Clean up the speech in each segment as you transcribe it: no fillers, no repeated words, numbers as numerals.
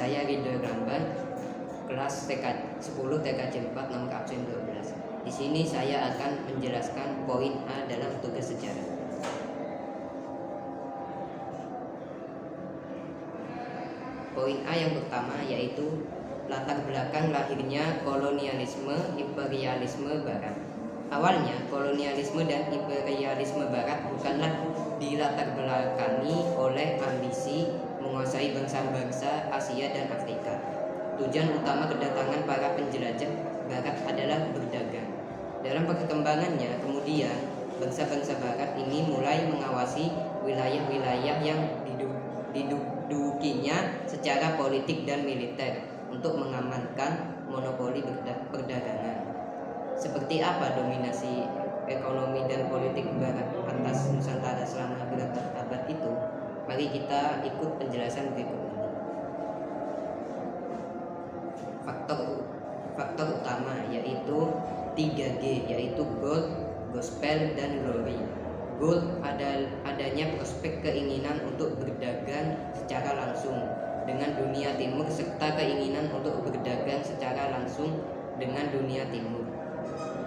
Saya Ridho Ramban, kelas 10 TKJ 4 nomor absen 12. Di sini saya akan menjelaskan poin A dalam tugas sejarah. Poin A yang pertama yaitu latar belakang lahirnya kolonialisme imperialisme barat. Awalnya kolonialisme dan imperialisme barat bukanlah dilatar belakangi oleh ambisi menguasai bangsa-bangsa Asia dan Afrika. Tujuan utama kedatangan para penjelajah barat adalah berdagang. Dalam perkembangannya kemudian bangsa-bangsa barat ini mulai mengawasi wilayah-wilayah yang didudukinya secara politik dan militer untuk mengamankan monopoli perdagangan. Seperti apa dominasi ekonomi dan politik barat atas Nusantara selama berabad-abad itu? Mari kita ikut penjelasan berikut ini. Faktor utama yaitu 3G, yaitu gold, gospel, dan glory. Gold adanya prospek keinginan untuk berdagang secara langsung dengan dunia timur serta keinginan untuk berdagang secara langsung dengan dunia timur.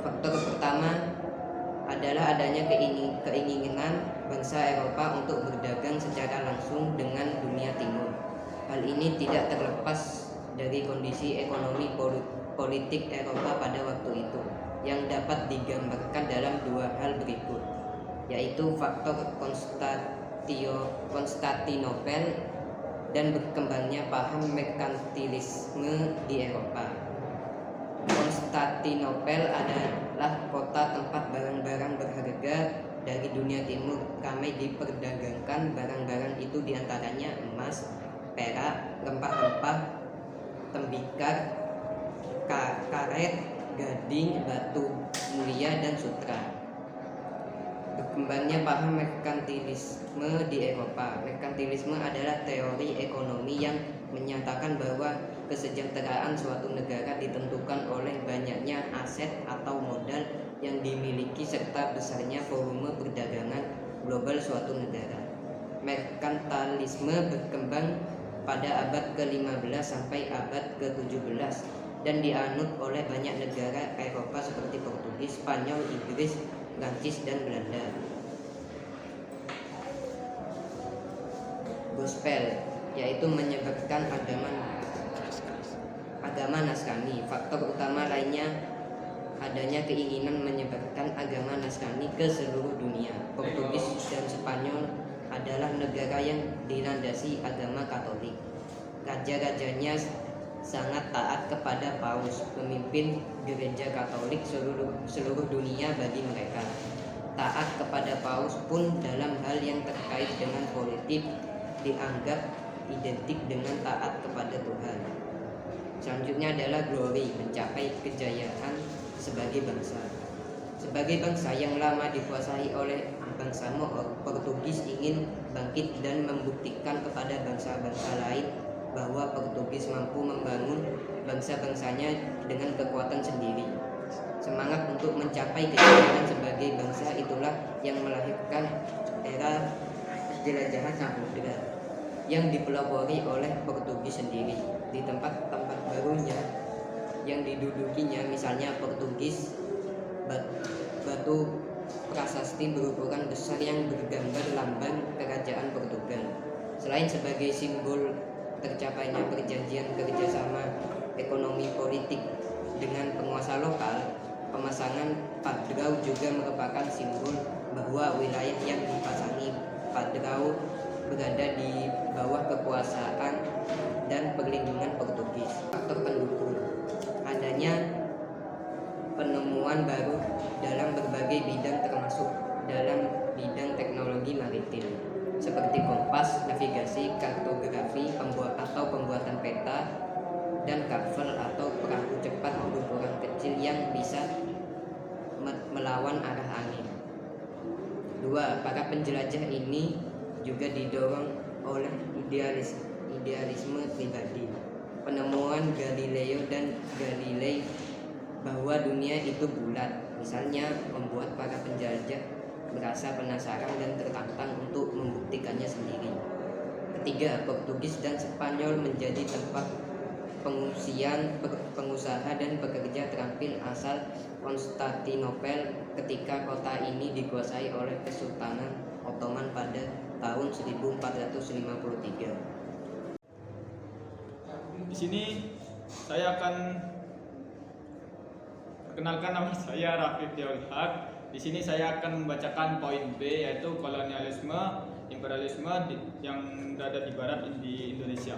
Faktor pertama adalah adanya keinginan bangsa Eropa untuk berdagang secara langsung dengan dunia timur. Hal ini tidak terlepas dari kondisi ekonomi politik Eropa pada waktu itu yang dapat digambarkan dalam dua hal berikut, yaitu faktor Konstantinopel dan berkembangnya paham merkantilisme di Eropa. Konstantinopel adalah kota tempat barang-barang berharga dari dunia timur ramai diperdagangkan. Barang-barang itu diantaranya emas, perak, rempah-rempah, tembikar, karet, gading, batu mulia, dan sutra. Berkembangnya paham merkantilisme di Eropa. Merkantilisme adalah teori ekonomi yang menyatakan bahwa kesejahteraan suatu negara ditentukan oleh banyaknya aset atau modal yang dimiliki serta besarnya volume perdagangan global suatu negara. Merkantilisme berkembang pada abad ke-15 sampai abad ke-17 dan dianut oleh banyak negara Eropa seperti Portugis, Spanyol, Inggris, Prancis, dan Belanda. Gospel yaitu menyebarkan agama Nasrani. Faktor utama lainnya adanya keinginan menyebarkan agama Nasrani ke seluruh dunia. Portugis dan Spanyol adalah negara yang dilandasi agama Katolik. Raja-rajanya sangat taat kepada Paus, pemimpin gereja Katolik seluruh dunia. Bagi mereka, taat kepada Paus pun dalam hal yang terkait dengan politik dianggap identik dengan taat kepada Tuhan. Selanjutnya adalah glory, mencapai kejayaan sebagai bangsa. Sebagai bangsa yang lama dikuasai oleh bangsa Moor, Portugis ingin bangkit dan membuktikan kepada bangsa-bangsa lain bahwa Portugis mampu membangun bangsa-bangsanya dengan kekuatan sendiri. Semangat untuk mencapai kejayaan sebagai bangsa itulah yang melahirkan era jelajahan samudera yang dipelopori oleh Portugis sendiri di tempat-tempat barunya yang didudukinya. Misalnya Portugis batu prasasti berukuran besar yang bergambar lambang kerajaan Portugal. Selain sebagai simbol tercapainya perjanjian kerjasama ekonomi politik dengan penguasa lokal, pemasangan padrau juga merupakan simbol bahwa wilayah yang dipasangi padrau berada di bawah kekuasaan dan perlindungan Portugis. Faktor pendukung adanya penemuan baru dalam berbagai bidang termasuk dalam bidang teknologi maritim seperti kompas, navigasi, kartografi, pembuatan peta, dan kapal atau perahu cepat berukuran kecil yang bisa melawan arah angin. 2. Para penjelajah ini juga didorong oleh idealisme pribadi. Penemuan Galileo dan Galilei bahwa dunia itu bulat, misalnya, membuat para penjelajah merasa penasaran dan tertantang untuk membuktikannya sendiri. Ketiga, Portugis dan Spanyol menjadi tempat pengungsian pengusaha dan pekerja terampil asal Konstantinopel ketika kota ini dikuasai oleh Kesultanan Ottoman pada tahun 1453. Di sini saya akan perkenalkan, nama saya Rafif Diaul Haq. Di sini saya akan membacakan poin B, yaitu kolonialisme, imperialisme yang berada di barat di Indonesia.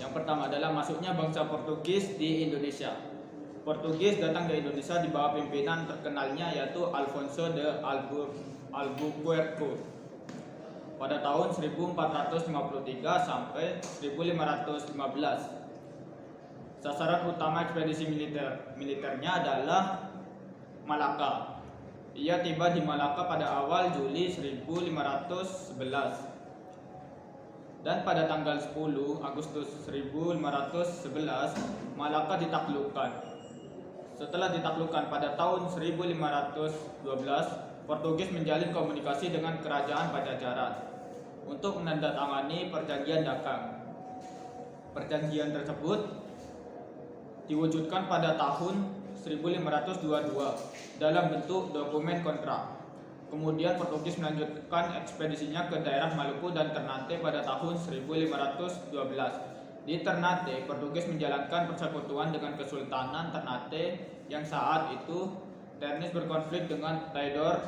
Yang pertama adalah masuknya bangsa Portugis di Indonesia. Portugis datang ke Indonesia di bawah pimpinan terkenalnya yaitu Alfonso de Albuquerque pada tahun 1453 sampai 1515. Sasaran utama ekspedisi militernya adalah Malaka. Ia tiba di Malaka pada awal Juli 1511. Dan pada tanggal 10 Agustus 1511 Malaka ditaklukkan. Setelah ditaklukkan pada tahun 1512, Portugis menjalin komunikasi dengan kerajaan Pajajaran untuk menandatangani perjanjian dagang. Perjanjian tersebut diwujudkan pada tahun 1522 dalam bentuk dokumen kontrak. Kemudian Portugis melanjutkan ekspedisinya ke daerah Maluku dan Ternate pada tahun 1512. Di Ternate, Portugis menjalankan persekutuan dengan Kesultanan Ternate yang saat itu teknis berkonflik dengan Tidor.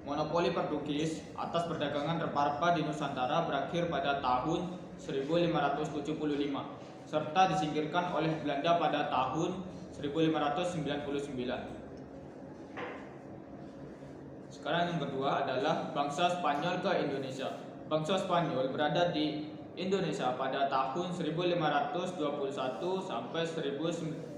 Monopoli Portugis atas perdagangan rempah-rempah di Nusantara berakhir pada tahun 1575 serta disingkirkan oleh Belanda pada tahun 1599. Sekarang yang kedua adalah bangsa Spanyol ke Indonesia. Bangsa Spanyol berada di Indonesia pada tahun 1521 sampai 1529.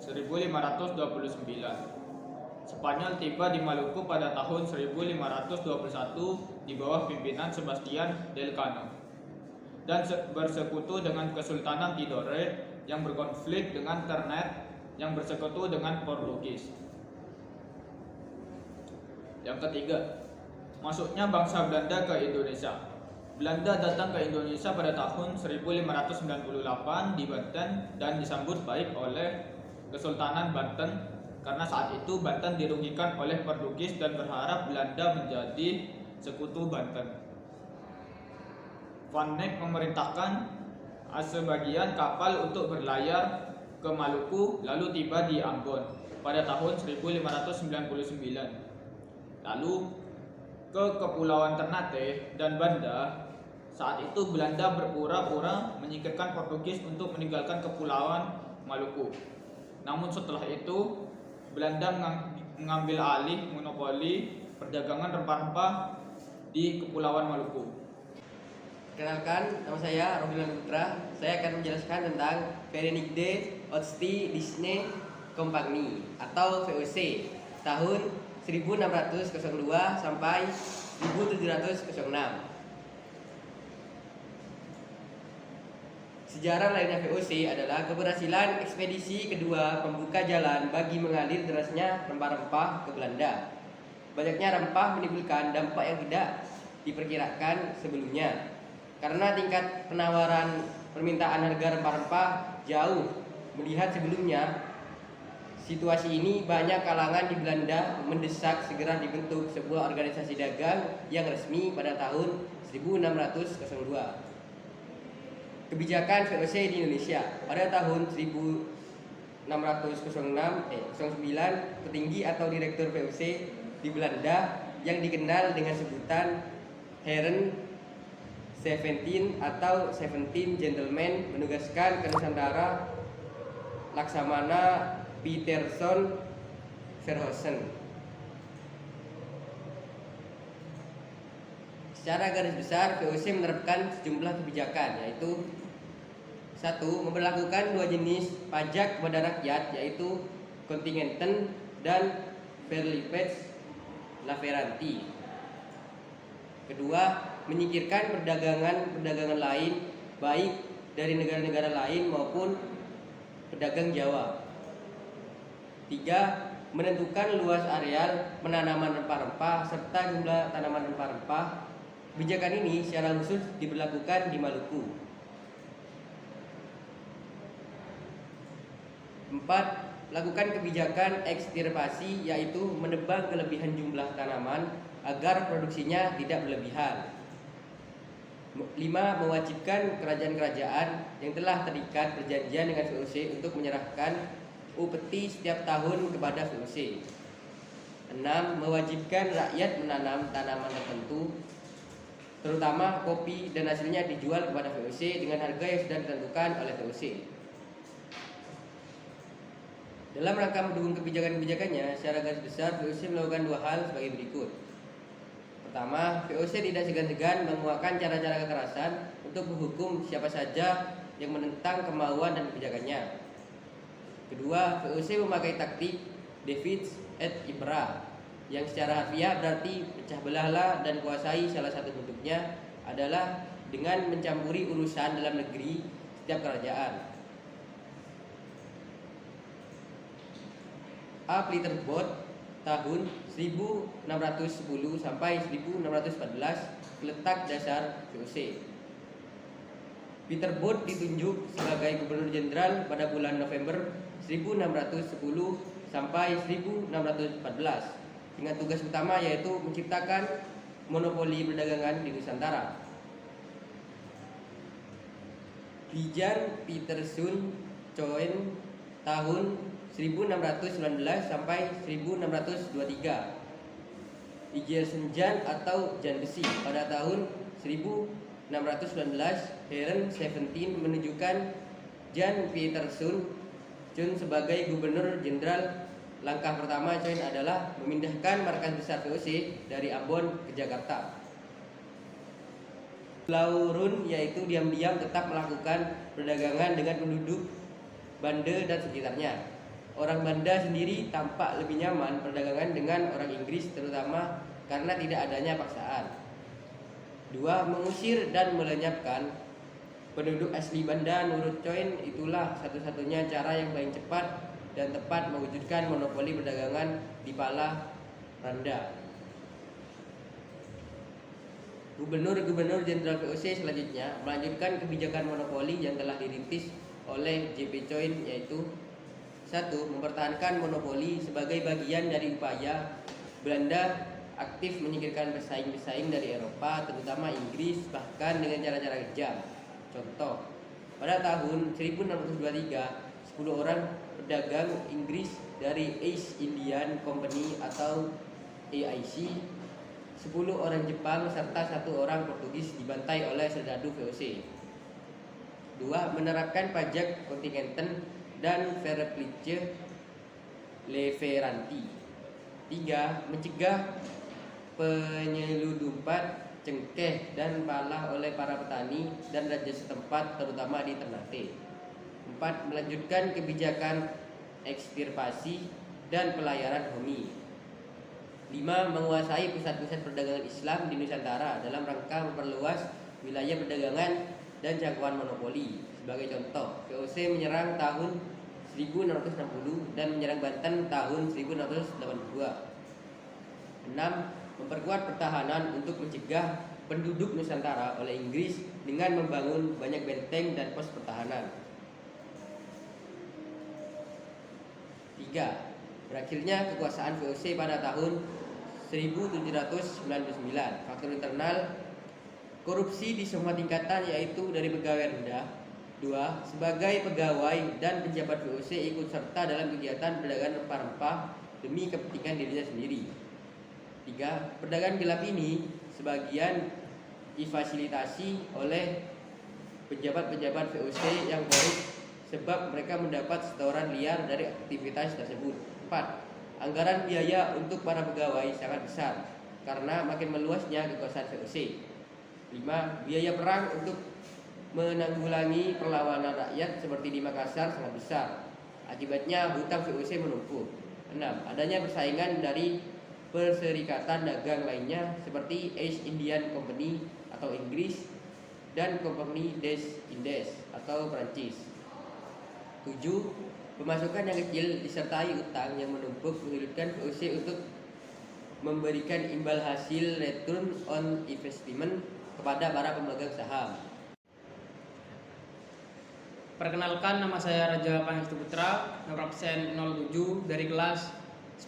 Spanyol tiba di Maluku pada tahun 1521 di bawah pimpinan Sebastian Elcano dan bersekutu dengan Kesultanan Tidore yang berkonflik dengan Ternate yang bersekutu dengan Portugis. Yang ketiga, masuknya bangsa Belanda ke Indonesia. Belanda datang ke Indonesia pada tahun 1598 di Banten dan disambut baik oleh Kesultanan Banten karena saat itu Banten dirugikan oleh Portugis dan berharap Belanda menjadi sekutu Banten. Van Eyck memerintahkan sebagian kapal untuk berlayar ke Maluku lalu tiba di Ambon pada tahun 1599. Lalu ke Kepulauan Ternate dan Banda. Saat itu Belanda berpura-pura menyingkirkan Portugis untuk meninggalkan Kepulauan Maluku. Namun setelah itu Belanda mengambil alih monopoli perdagangan rempah-rempah di Kepulauan Maluku. Perkenalkan, nama saya Rofilan Putra. Saya akan menjelaskan tentang Verenigde Oost-Indische Disney Compagnie atau VOC tahun 1602 sampai 1706. Sejarah lainnya VOC adalah keberhasilan ekspedisi kedua pembuka jalan bagi mengalir derasnya rempah-rempah ke Belanda. Banyaknya rempah menimbulkan dampak yang tidak diperkirakan sebelumnya. Karena tingkat penawaran permintaan harga rempah-rempah jauh melihat sebelumnya, situasi ini banyak kalangan di Belanda mendesak segera dibentuk sebuah organisasi dagang yang resmi pada tahun 1602. Kebijakan VOC di Indonesia pada tahun 1609, petinggi atau direktur VOC di Belanda yang dikenal dengan sebutan Heren 17 atau 17 Gentlemen menugaskan ke Nusantara Laksamana Peterson Verhoeven. Secara garis besar, VOC menerapkan sejumlah kebijakan, yaitu 1. Memberlakukan dua jenis pajak kepada rakyat, yaitu Kontingenten dan Verliefs Laveranti. Kedua, menyingkirkan perdagangan lain, baik dari negara-negara lain maupun pedagang Jawa. 3. menentukan luas areal penanaman rempah-rempah serta jumlah tanaman rempah-rempah. Kebijakan ini secara khusus diberlakukan di Maluku. 4. Lakukan kebijakan ekstirpasi, yaitu menebang kelebihan jumlah tanaman agar produksinya tidak berlebihan. 5. Mewajibkan kerajaan-kerajaan yang telah terikat perjanjian dengan VOC untuk menyerahkan upeti setiap tahun kepada VOC. 6. Mewajibkan rakyat menanam tanaman tertentu, terutama kopi, dan hasilnya dijual kepada VOC dengan harga yang sudah ditentukan oleh VOC. Dalam rangka mendukung kebijakan-kebijakannya, secara garis besar VOC melakukan 2 hal sebagai berikut. Pertama, VOC tidak segan-segan menguatkan cara-cara kekerasan untuk menghukum siapa saja yang menentang kemauan dan kebijakannya. Kedua, VOC memakai taktik divide et impera, yang secara harfiah berarti pecah belahlah dan kuasai. Salah satu bentuknya adalah dengan mencampuri urusan dalam negeri setiap kerajaan. A. Petersburg tahun 1610 sampai 1614, letak dasar VOC. Petersburg ditunjuk sebagai gubernur jenderal pada bulan November 1610 sampai 1614 dengan tugas utama yaitu menciptakan monopoli perdagangan di Nusantara. Bijan Peterson Coen tahun 1619 sampai 1623. Igelsenjan atau Jan Besi pada tahun 1619. Heren 17 menunjukkan Jan Peterson Coen sebagai gubernur jenderal. Langkah pertama Coen adalah memindahkan markas besar VOC dari Ambon ke Jakarta. Laurun yaitu diam-diam tetap melakukan perdagangan dengan penduduk Banda dan sekitarnya. Orang Banda sendiri tampak lebih nyaman perdagangan dengan orang Inggris, terutama karena tidak adanya paksaan. 2. Mengusir dan melenyapkan penduduk asli Banda. Menurut Coen, itulah satu-satunya cara yang paling cepat dan tepat mewujudkan monopoli perdagangan di Pala Randa. Gubernur-gubernur jenderal VOC selanjutnya melanjutkan kebijakan monopoli yang telah dirintis oleh J.P. Coen, yaitu 1. Mempertahankan monopoli sebagai bagian dari upaya Belanda aktif menyingkirkan pesaing-pesaing dari Eropa, terutama Inggris, bahkan dengan cara-cara kejam. Contoh, pada tahun 1623, 10 orang pedagang Inggris dari East Indian Company atau AIC, 10 orang Jepang, serta 1 orang Portugis dibantai oleh serdadu VOC. 2. Menerapkan pajak kontingenten dan verplichte leveranti. 3. Mencegah penyelundupan cengkeh dan pala oleh para petani dan raja setempat, terutama di Ternate. 4. Melanjutkan kebijakan ekstirpasi dan pelayaran Homi. 5. Menguasai pusat-pusat perdagangan Islam di Nusantara dalam rangka memperluas wilayah perdagangan dan jangkauan monopoli. Sebagai contoh, VOC menyerang tahun 1660 dan menyerang Banten tahun 1682. 6. Memperkuat pertahanan untuk mencegah penduduk Nusantara oleh Inggris dengan membangun banyak benteng dan pos pertahanan. 3. Berakhirnya kekuasaan VOC pada tahun 1799. Faktor internal: korupsi di semua tingkatan, yaitu dari pegawai rendah. 2. Sebagai pegawai dan pejabat VOC ikut serta dalam kegiatan perdagangan rempah-rempah demi kepentingan dirinya sendiri. 3. Perdagangan gelap ini sebagian difasilitasi oleh pejabat-pejabat VOC yang korup sebab mereka mendapat setoran liar dari aktivitas tersebut. 4. Anggaran biaya untuk para pegawai sangat besar karena makin meluasnya kekuasaan VOC. 5. Biaya perang untuk menanggulangi perlawanan rakyat seperti di Makassar sangat besar. Akibatnya hutang VOC menumpuk. 6. Adanya persaingan dari perserikatan dagang lainnya seperti East Indian Company atau Inggris dan Compagnie des Indes atau Prancis. 7. Pemasukan yang kecil disertai utang yang menumpuk menyulitkan VOC untuk memberikan imbal hasil return on investment kepada para pemegang saham. Perkenalkan, nama saya Raja Pangestu Putra, nomor absen 07 dari kelas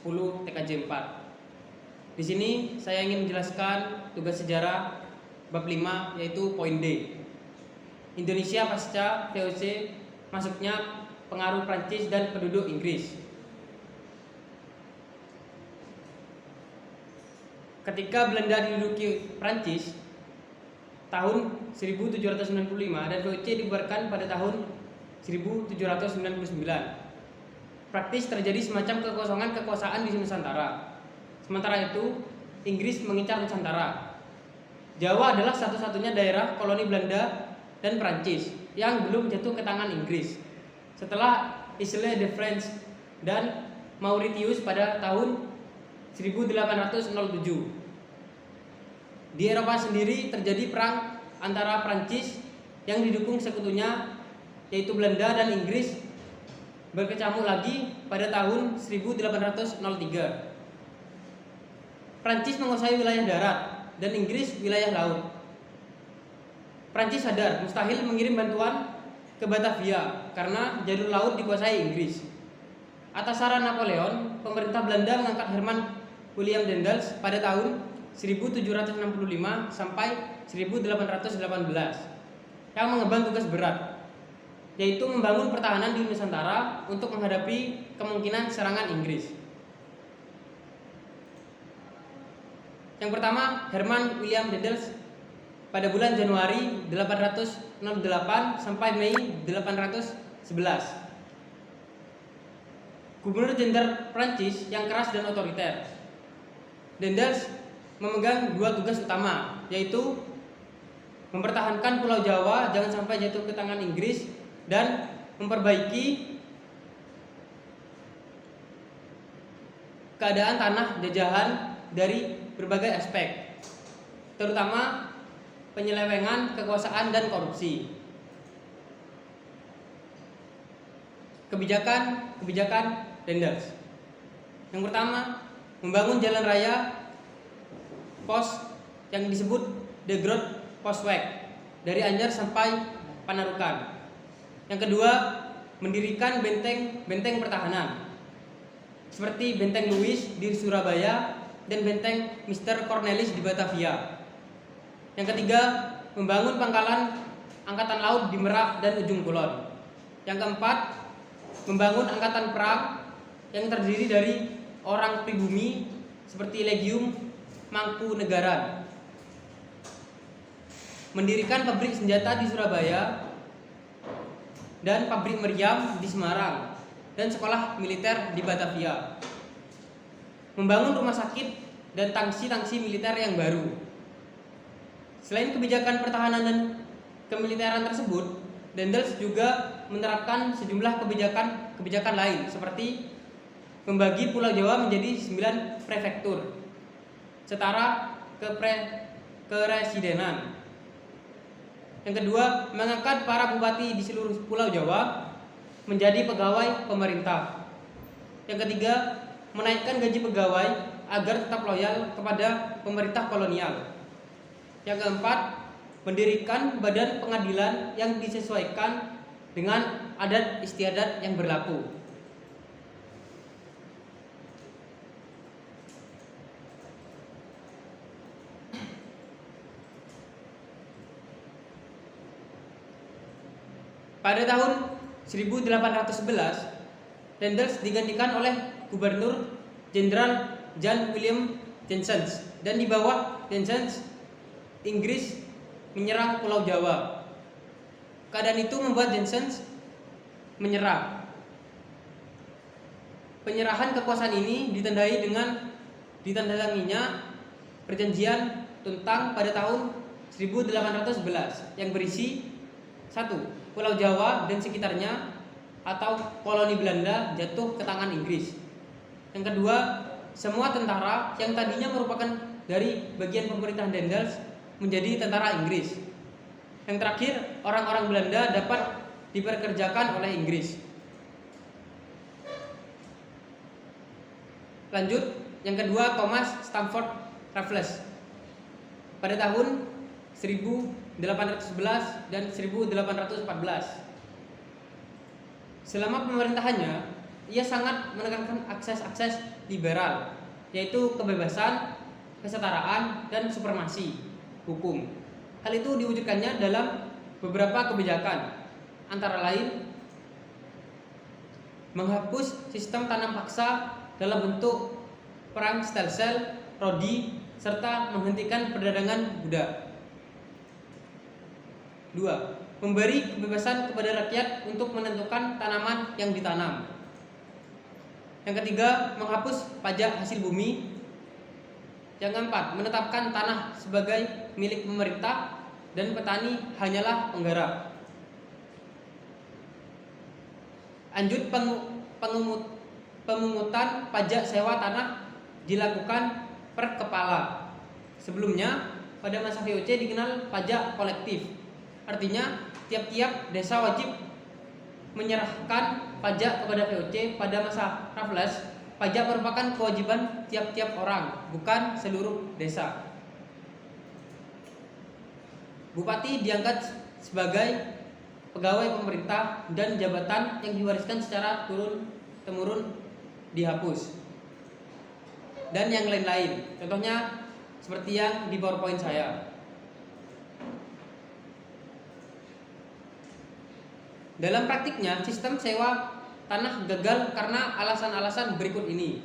10 TKJ 4. Di sini saya ingin menjelaskan tugas sejarah bab 5, yaitu poin D. Indonesia pasca VOC, masuknya pengaruh Prancis dan penduduk Inggris. Ketika Belanda diduduki Prancis tahun 1795 dan VOC dibubarkan pada tahun 1799, praktis terjadi semacam kekosongan kekuasaan di Nusantara. Sementara itu, Inggris mengincar Nusantara. Jawa adalah satu-satunya daerah koloni Belanda dan Prancis yang belum jatuh ke tangan Inggris setelah Isle de France dan Mauritius pada tahun 1807. Di Eropa sendiri terjadi perang antara Prancis yang didukung sekutunya yaitu Belanda dan Inggris berkecamuk lagi pada tahun 1803. Prancis menguasai wilayah darat dan Inggris wilayah laut. Prancis sadar mustahil mengirim bantuan ke Batavia karena jalur laut dikuasai Inggris. Atas saran Napoleon, pemerintah Belanda mengangkat Herman William Daendels pada tahun 1765 sampai 1818 yang mengemban tugas berat, yaitu membangun pertahanan di Nusantara untuk menghadapi kemungkinan serangan Inggris. Yang pertama, Herman William Daendels pada bulan Januari 868 sampai Mei 811. Gubernur Jenderal Prancis yang keras dan otoriter. Daendels memegang dua tugas utama, yaitu mempertahankan Pulau Jawa jangan sampai jatuh ke tangan Inggris dan memperbaiki keadaan tanah jajahan dari berbagai aspek, terutama penyelewengan kekuasaan dan korupsi. Kebijakan Daendels. Yang pertama, membangun jalan raya pos yang disebut The Groot Postweg dari Anjar sampai Panarukan. Yang kedua, mendirikan benteng pertahanan seperti Benteng Louis di Surabaya dan Benteng Mr. Cornelis di Batavia. Yang ketiga, membangun pangkalan angkatan laut di Merak dan Ujung Kulon. Yang keempat, membangun angkatan perang yang terdiri dari orang pribumi seperti Legium Mangkunegaran. Mendirikan pabrik senjata di Surabaya dan pabrik meriam di Semarang dan sekolah militer di Batavia. Membangun rumah sakit dan tangsi-tangsi militer yang baru. Selain kebijakan pertahanan dan kemiliteran tersebut, Daendels juga menerapkan sejumlah kebijakan lain seperti membagi Pulau Jawa menjadi 9 prefektur setara keresidenan. Yang kedua, mengangkat para bupati di seluruh Pulau Jawa menjadi pegawai pemerintah. Yang ketiga, menaikkan gaji pegawai agar tetap loyal kepada pemerintah kolonial. Yang keempat, mendirikan badan pengadilan yang disesuaikan dengan adat istiadat yang berlaku. Pada tahun 1811, Daendels digantikan oleh Gubernur Jenderal John William Janssens, dan di bawah Janssens, Inggris menyerang Pulau Jawa. Keadaan itu membuat Janssens menyerah. Penyerahan kekuasaan ini ditandatanginya perjanjian Tuntang pada tahun 1811 yang berisi 1. Pulau Jawa dan sekitarnya atau koloni Belanda jatuh ke tangan Inggris. Yang kedua, semua tentara yang tadinya merupakan dari bagian pemerintahan Daendels menjadi tentara Inggris. Yang terakhir, orang-orang Belanda dapat diperkerjakan oleh Inggris. Lanjut, yang kedua Thomas Stamford Raffles pada tahun 1811 dan 1814. Selama pemerintahannya, ia sangat menekankan akses-akses liberal, yaitu kebebasan, kesetaraan, dan supremasi hukum. Hal itu diwujudkannya dalam beberapa kebijakan, antara lain menghapus sistem tanam paksa dalam bentuk perang stelsel, rodi, serta menghentikan perdagangan budak. 2. Memberi kebebasan kepada rakyat untuk menentukan tanaman yang ditanam. Yang ketiga, menghapus pajak hasil bumi. Yang keempat, menetapkan tanah sebagai milik pemerintah dan petani hanyalah penggarap. Lanjut, pemungutan pajak sewa tanah dilakukan per kepala. Sebelumnya, pada masa VOC dikenal pajak kolektif. Artinya, tiap-tiap desa wajib menyerahkan pajak kepada VOC. Pada masa Raffles, pajak merupakan kewajiban tiap-tiap orang, bukan seluruh desa. Bupati diangkat sebagai pegawai pemerintah dan jabatan yang diwariskan secara turun-temurun dihapus. Dan yang lain-lain. Contohnya seperti yang di PowerPoint saya. Dalam praktiknya, sistem sewa tanah gagal karena alasan-alasan berikut ini.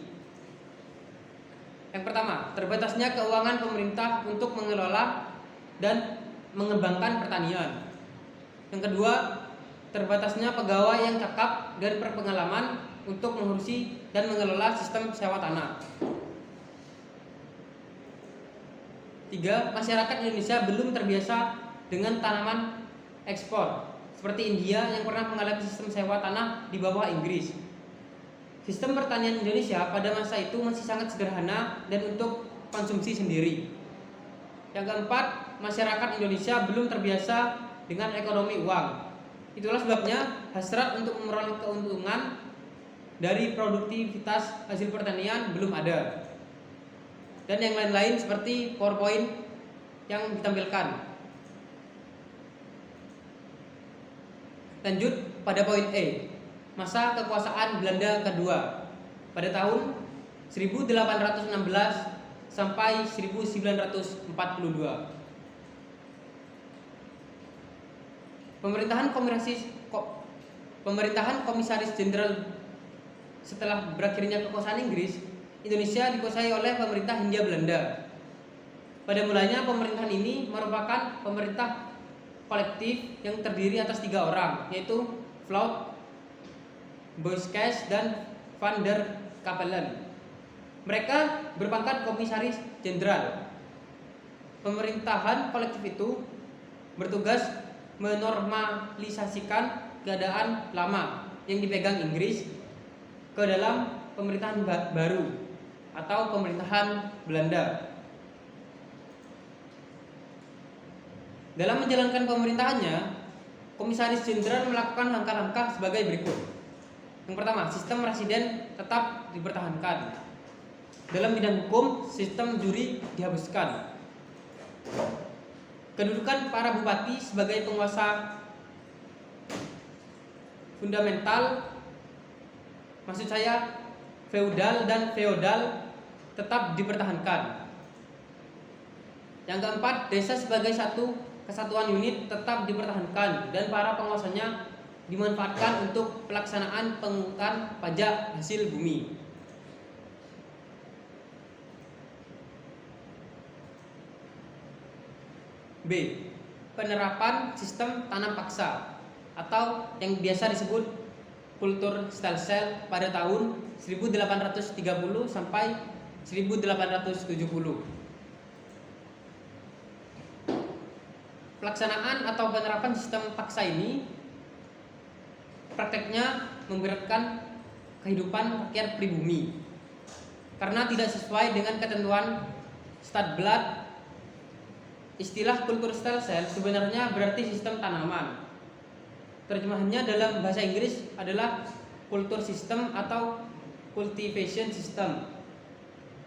Yang pertama, terbatasnya keuangan pemerintah untuk mengelola dan mengembangkan pertanian. Yang kedua, terbatasnya pegawai yang cakap dan berpengalaman untuk mengurusi dan mengelola sistem sewa tanah. 3. Masyarakat Indonesia belum terbiasa dengan tanaman ekspor seperti India yang pernah mengalami sistem sewa tanah di bawah Inggris. Sistem pertanian Indonesia pada masa itu masih sangat sederhana dan untuk konsumsi sendiri. Yang keempat, masyarakat Indonesia belum terbiasa dengan ekonomi uang. Itulah sebabnya hasrat untuk memperoleh keuntungan dari produktivitas hasil pertanian belum ada. Dan yang lain-lain seperti PowerPoint yang ditampilkan. Lanjut pada poin E, masa kekuasaan Belanda kedua pada tahun 1816 sampai 1942. Pemerintahan Komisaris Jenderal. Setelah berakhirnya kekuasaan Inggris, Indonesia dikuasai oleh pemerintah Hindia Belanda. Pada mulanya pemerintahan ini merupakan pemerintah kolektif yang terdiri atas 3 orang, yaitu Vloot, Boescas, dan Van der Capellen. Mereka berpangkat Komisaris Jenderal. Pemerintahan kolektif itu bertugas menormalisasikan keadaan lama yang dipegang Inggris ke dalam pemerintahan baru atau pemerintahan Belanda. Dalam menjalankan pemerintahannya, Komisaris Jenderal melakukan langkah-langkah sebagai berikut. Yang pertama, sistem residen tetap dipertahankan. Dalam bidang hukum, sistem juri dihapuskan. Kedudukan para bupati sebagai penguasa fundamental, maksud saya feudal dan feodal, tetap dipertahankan. Yang keempat, desa sebagai satu kesatuan unit tetap dipertahankan dan para penguasanya dimanfaatkan untuk pelaksanaan pemungutan pajak hasil bumi. B. Penerapan sistem tanam paksa atau yang biasa disebut kultur stelsel pada tahun 1830 sampai 1870. Pelaksanaan atau penerapan sistem paksa ini prakteknya memberatkan kehidupan rakyat pribumi karena tidak sesuai dengan ketentuan Stadblad. Istilah kultur stelsel sebenarnya berarti sistem tanaman. Terjemahannya dalam bahasa Inggris adalah kultur system atau cultivation system.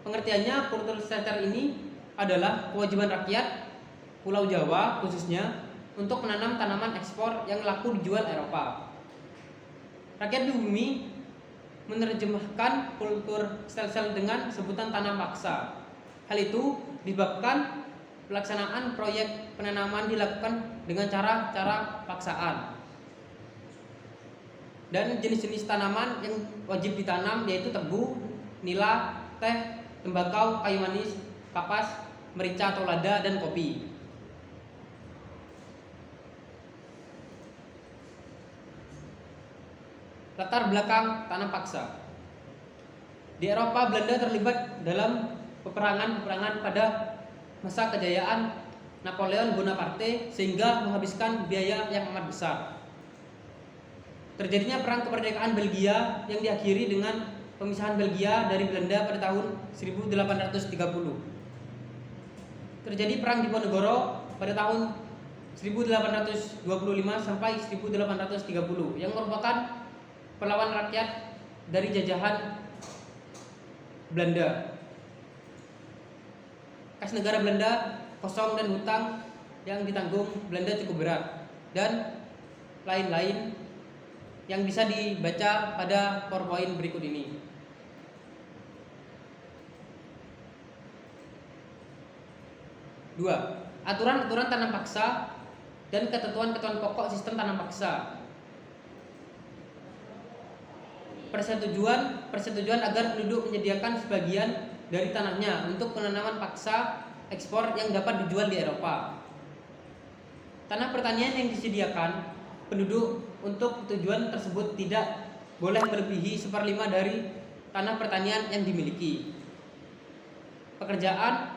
Pengertiannya, kultur sejahtera ini adalah kewajiban rakyat Pulau Jawa khususnya untuk menanam tanaman ekspor yang laku dijual Eropa. Rakyat di bumi menerjemahkan kultur sel-sel dengan sebutan tanam paksa. Hal itu disebabkan pelaksanaan proyek penanaman dilakukan dengan cara-cara paksaan. Dan jenis-jenis tanaman yang wajib ditanam yaitu tebu, nila, teh, tembakau, kayu manis, kapas, merica atau lada, dan kopi. Latar belakang tanam paksa. Di Eropa, Belanda terlibat dalam peperangan-peperangan pada masa kejayaan Napoleon Bonaparte sehingga menghabiskan biaya yang amat besar. Terjadinya perang kemerdekaan Belgia yang diakhiri dengan pemisahan Belgia dari Belanda pada tahun 1830. Terjadi perang Diponegoro pada tahun 1825 sampai 1830 yang merupakan perlawan rakyat dari jajahan Belanda. Kas negara Belanda kosong dan hutang yang ditanggung Belanda cukup berat, dan lain-lain yang bisa dibaca pada PowerPoint berikut ini. 2. Aturan-aturan tanam paksa dan ketentuan-ketentuan pokok sistem tanam paksa. Persetujuan agar penduduk menyediakan sebagian dari tanahnya untuk penanaman paksa ekspor yang dapat dijual di Eropa. Tanah pertanian yang disediakan penduduk untuk tujuan tersebut tidak boleh melebihi 1/5 dari tanah pertanian yang dimiliki. Pekerjaan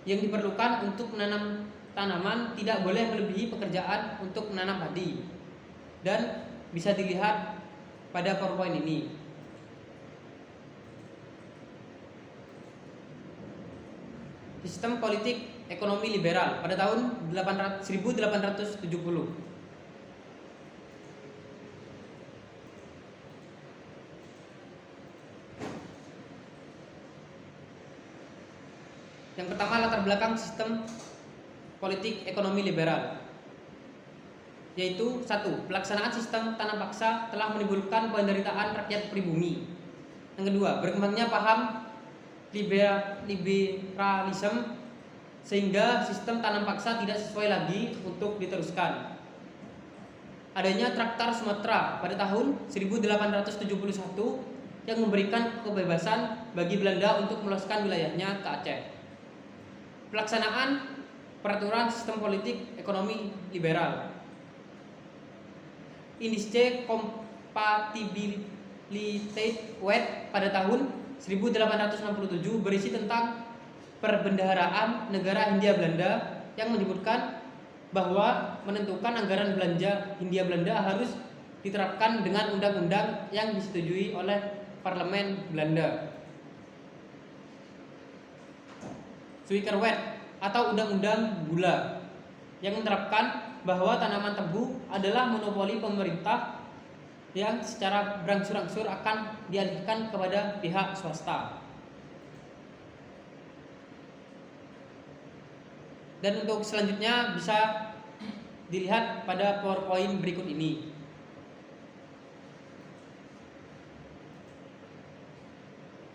yang diperlukan untuk menanam tanaman tidak boleh melebihi pekerjaan untuk menanam padi, dan bisa dilihat pada PowerPoint ini. Sistem politik ekonomi liberal pada tahun 1870. Yang pertama, latar belakang sistem politik ekonomi liberal, yaitu 1. Pelaksanaan sistem tanam paksa telah menimbulkan penderitaan rakyat pribumi. Yang kedua, berkembangnya paham liberalisme sehingga sistem tanam paksa tidak sesuai lagi untuk diteruskan. Adanya Traktat Sumatera pada tahun 1871 yang memberikan kebebasan bagi Belanda untuk meluaskan wilayahnya ke Aceh. Pelaksanaan peraturan sistem politik ekonomi liberal. Indische Compatibiliteit Wet pada tahun 1867 berisi tentang perbendaharaan negara Hindia Belanda yang menyebutkan bahwa menentukan anggaran belanja Hindia Belanda harus diterapkan dengan undang-undang yang disetujui oleh parlemen Belanda. Suikerwet atau undang-undang gula yang menerapkan bahwa tanaman tebu adalah monopoli pemerintah yang secara berangsur-angsur akan dialihkan kepada pihak swasta. Dan untuk selanjutnya bisa dilihat pada PowerPoint berikut ini.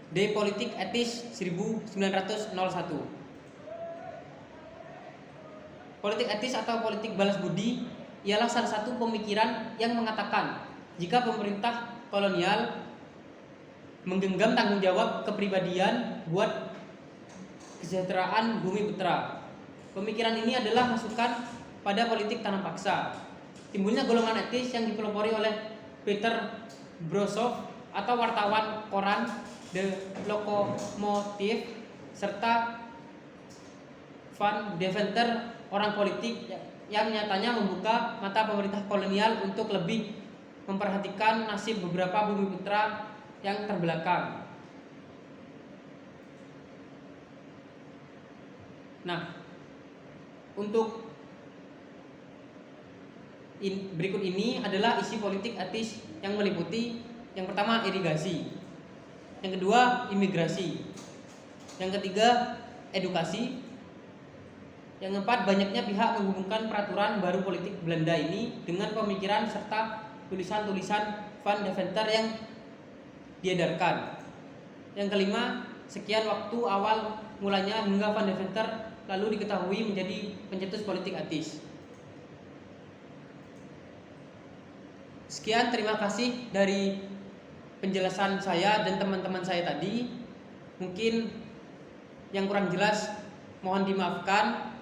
D. Politik Etis 1901. Politik etis atau politik balas budi ialah salah satu pemikiran yang mengatakan jika pemerintah kolonial menggenggam tanggung jawab kepribadian buat kesejahteraan bumi putra. Pemikiran ini adalah masukan pada politik tanam paksa. Timbulnya golongan etis yang dipelopori oleh Peter Brosov atau wartawan koran The Lokomotif serta Van Deventer, orang politik yang nyatanya membuka mata pemerintah kolonial untuk lebih memperhatikan nasib beberapa bumi putra yang terbelakang. Nah, untuk berikut ini adalah isi politik etis yang meliputi yang pertama irigasi, yang kedua imigrasi, Yang ketiga, edukasi. Yang keempat, banyaknya pihak menghubungkan peraturan baru politik Belanda ini dengan pemikiran serta tulisan-tulisan Van Deventer yang diedarkan. Yang kelima, sekian waktu awal mulanya hingga Van Deventer lalu diketahui menjadi pencetus politik ateis. Sekian, terima kasih dari penjelasan saya dan teman-teman saya tadi. Mungkin yang kurang jelas mohon dimaafkan,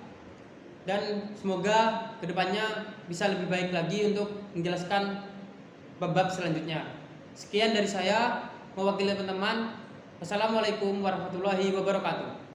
dan semoga kedepannya bisa lebih baik lagi untuk menjelaskan bab-bab selanjutnya. Sekian dari saya, mewakili teman-teman. Wassalamualaikum warahmatullahi wabarakatuh.